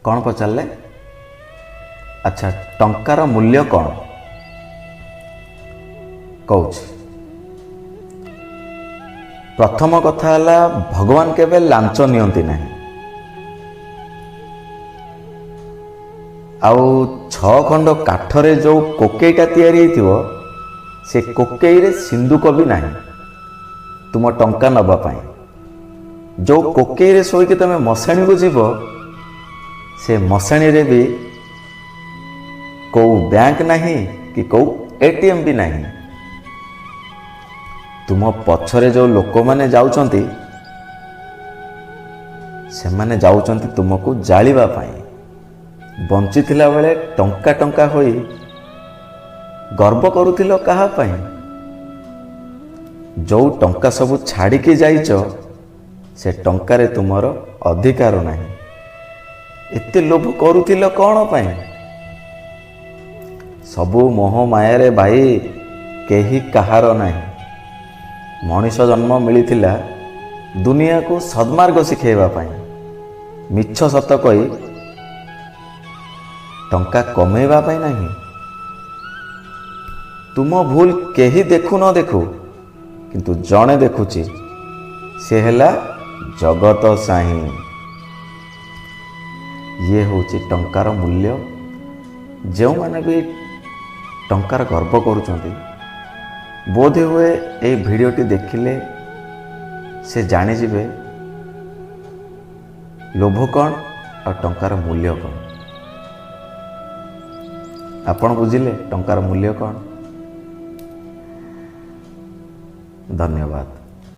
कौन पचारे? अच्छा, टंकार मूल्य कौन कौच? प्रथम कथा है भगवान केबे लांच नियंती नहीं। आउ 6 खंड काठरे जो कोकेईटा तैयारी होइथिवो से कोकेई रे सिंदूक भी नहीं तुम टंका नबा पाई। जो कोकेई रे सोई तुम मशाणी को जीव से मशाणी रे भी को बैंक नहीं कि को एटीएम भी नहीं। तुम पछरे जो लोक माने जाउचंती से माने जाउचंती तुमको जालिबा पाई। बंची थिला बेले टंका टंका होई गर्व करुथिलो कहा पाई? जो टंका सबू छाड़ी के जाइच से टंकार तुमर अधिकार नहीं। एते लोभ करुथिलो कौन पाई? सबू मोह माया भाई केही कहार नहीं। मनीष जन्म मिलिथिला दुनिया को सद्मार्ग शिखेबा पाई। मिछ सत कही टंका कमेबा पाई नहीं। तुम भूल केही देखु न देखु किंतु जणे देखुची से हेला जगत साही। ये होची टंकार मूल्य। जो माने भी टंकार गर्व करुचंती बोधे हुए ए भिडियोटी देखिले से जानिजिबे लोभ कौन और टंकार मूल्य कौन। आपण बुझिले टंकार मूल्य कौन। धन्यवाद।